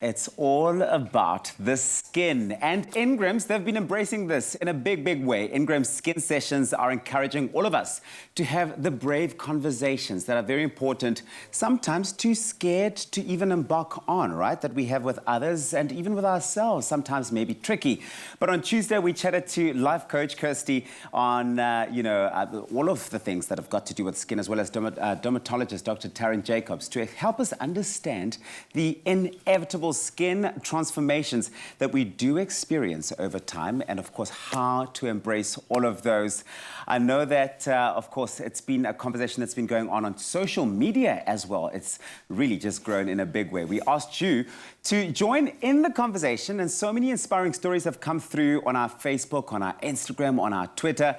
It's all about the skin. And Ingrams, they've been embracing this in a big way. Ingrams skin sessions are encouraging all of us to have the brave conversations that are very important, sometimes too scared to even embark on, right? That we have with others and even with ourselves, sometimes maybe tricky. But on Tuesday, we chatted to life coach Kirsty on, all of the things that have got to do with skin, as well as dermatologist Dr. Taryn Jacobs, to help us understand the inevitable skin transformations that we do experience over time, and of course how to embrace all of those. I know that of course it's been a conversation that's been going on social media as well. It's really just grown in a big way. We asked you to join in the conversation, and so many inspiring stories have come through on our Facebook, on our Instagram, on our Twitter.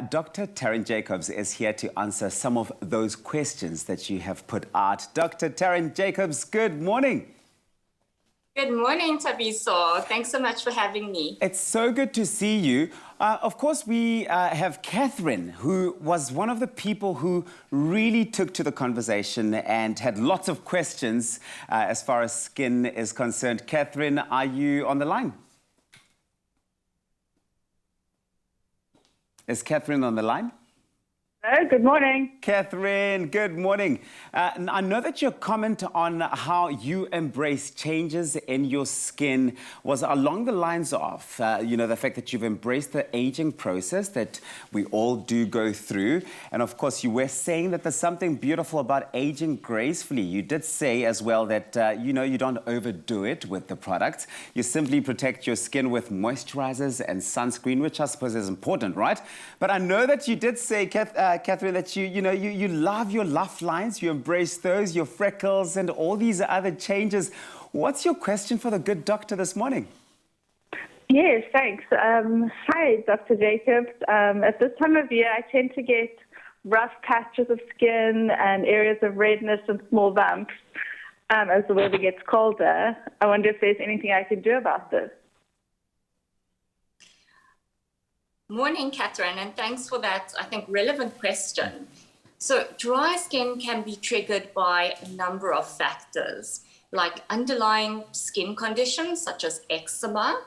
Dr. Taryn Jacobs is here to answer some of those questions that you have put out. Dr. Taryn Jacobs, good morning. Good morning, Tabiso. Thanks so much for having me. It's so good to see you. Of course, we have Catherine, who was one of the people who really took to the conversation and had lots of questions as far as skin is concerned. Catherine, are you on the line? Is Catherine on the line? Hello, good morning. Catherine, good morning. I know that your comment on how you embrace changes in your skin was along the lines of, the fact that you've embraced the aging process that we all do go through. And of course, you were saying that there's something beautiful about aging gracefully. You did say as well that, you don't overdo it with the products. You simply protect your skin with moisturizers and sunscreen, which I suppose is important, right? But I know that you did say, Catherine, that you love your luff lines, you embrace those, your freckles and all these other changes. What's your question for the good doctor this morning? Yes, thanks. Hi, Dr. Jacobs. At this time of year, I tend to get rough patches of skin and areas of redness and small bumps as the weather gets colder. I wonder if there's anything I can do about this. Morning, Catherine, and thanks for that, I think, relevant question. So dry skin can be triggered by a number of factors, like underlying skin conditions such as eczema,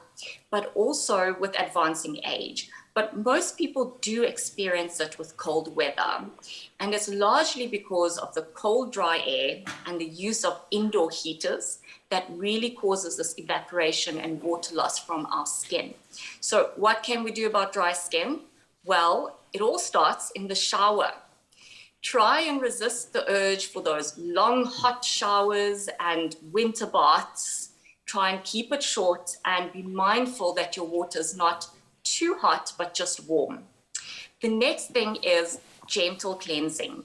but also with advancing age. But most people do experience it with cold weather. And it's largely because of the cold, dry air and the use of indoor heaters that really causes this evaporation and water loss from our skin. So what can we do about dry skin? Well, it all starts in the shower. Try and resist the urge for those long, hot showers and winter baths. Try and keep it short and be mindful that your water is not too hot, but just warm. The next thing is gentle cleansing.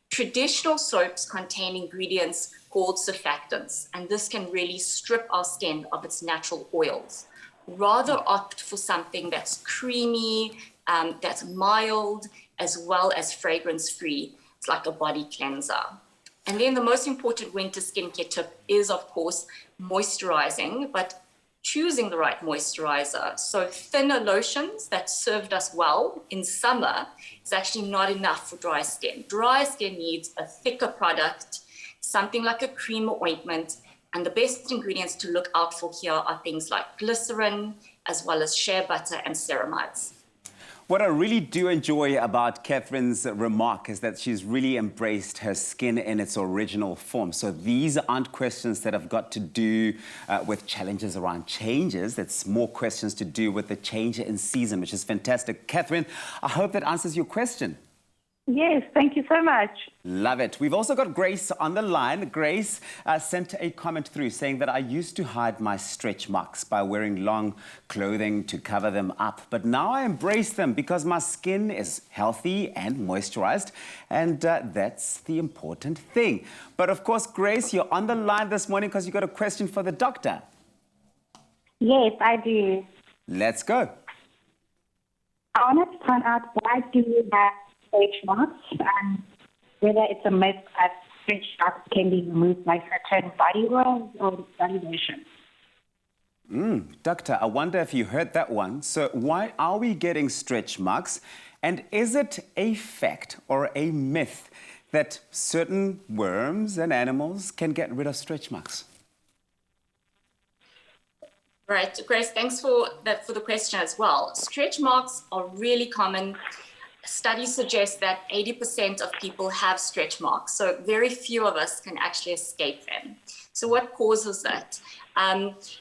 Traditional soaps contain ingredients called surfactants, and this can really strip our skin of its natural oils. Rather opt for something that's creamy, that's mild, as well as fragrance-free. It's like a body cleanser. And then the most important winter skincare tip is, of course, moisturizing, but choosing the right moisturizer. So thinner lotions that served us well in summer is actually not enough for dry skin. Dry skin needs a thicker product, something like a cream or ointment. And the best ingredients to look out for here are things like glycerin, as well as shea butter and ceramides. What I really do enjoy about Catherine's remark is that she's really embraced her skin in its original form. So these aren't questions that have got to do with challenges around changes. It's more questions to do with the change in season, which is fantastic. Catherine, I hope that answers your question. Yes, thank you so much. Love it. We've also got Grace on the line. Grace sent a comment through saying that I used to hide my stretch marks by wearing long clothing to cover them up. But now I embrace them because my skin is healthy and moisturized. And that's the important thing. But of course, Grace, you're on the line this morning because you got a question for the doctor. Yes, I do. Let's go. I wanted to find out why do you have stretch marks and whether it's a myth that stretch marks can be removed by certain body oils or body lotion. Doctor, I wonder if you heard that one. So why are we getting stretch marks? And is it a fact or a myth that certain worms and animals can get rid of stretch marks? Right, Grace, thanks for the question as well. Stretch marks are really common. Studies suggest that 80% of people have stretch marks, so very few of us can actually escape them. So what causes that?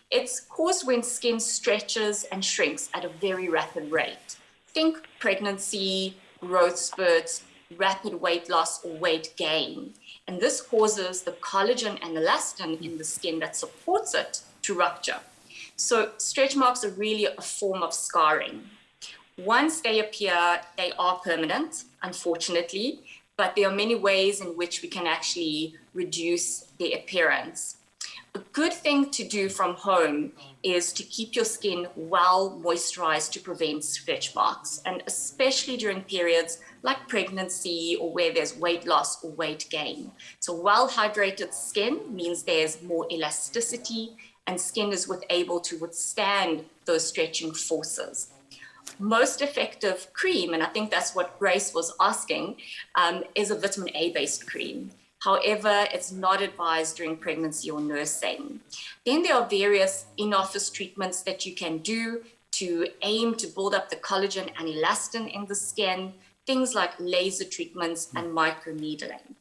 It's caused when skin stretches and shrinks at a very rapid rate. Think pregnancy, growth spurts, rapid weight loss or weight gain. And this causes the collagen and elastin in the skin that supports it to rupture. So stretch marks are really a form of scarring. Once they appear, they are permanent, unfortunately, but there are many ways in which we can actually reduce their appearance. A good thing to do from home is to keep your skin well moisturized to prevent stretch marks, and especially during periods like pregnancy or where there's weight loss or weight gain. So well-hydrated skin means there's more elasticity and skin is able to withstand those stretching forces. Most effective cream, and I think that's what Grace was asking, is a vitamin A-based cream. However, it's not advised during pregnancy or nursing. Then there are various in-office treatments that you can do to aim to build up the collagen and elastin in the skin, things like laser treatments and microneedling.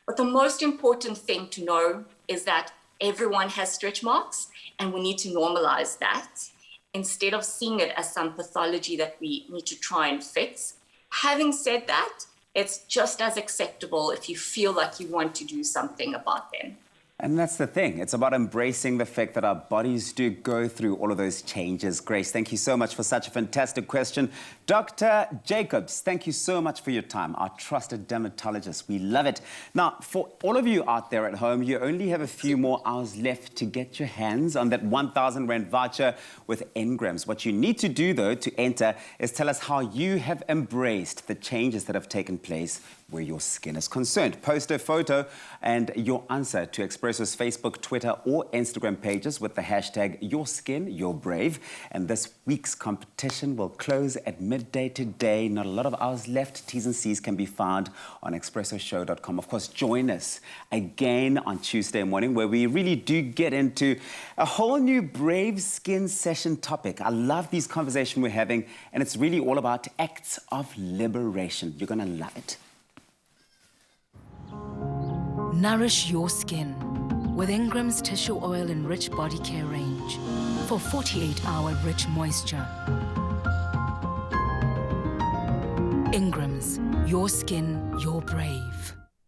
But the most important thing to know is that everyone has stretch marks, and we need to normalize that instead of seeing it as some pathology that we need to try and fix. Having said that, it's just as acceptable if you feel like you want to do something about them. And that's the thing. It's about embracing the fact that our bodies do go through all of those changes. Grace, thank you so much for such a fantastic question. Dr. Jacobs, thank you so much for your time, our trusted dermatologist. We love it. Now, for all of you out there at home, you only have a few more hours left to get your hands on that 1,000 Rand voucher with INGRAMS. What you need to do, though, to enter is tell us how you have embraced the changes that have taken place where your skin is concerned. Post a photo and your answer to Expresso's Facebook, Twitter, or Instagram pages with the hashtag #YourSkinYourBrave. And this week's competition will close at midday today. Not a lot of hours left. T's and C's can be found on expressoshow.com. Of course, join us again on Tuesday morning, where we really do get into a whole new Brave Skin session topic. I love these conversations we're having, and it's really all about acts of liberation. You're going to love it. Nourish your skin with Ingram's tissue oil and rich body care range for 48-hour rich moisture. Ingrams, your skin, your brave.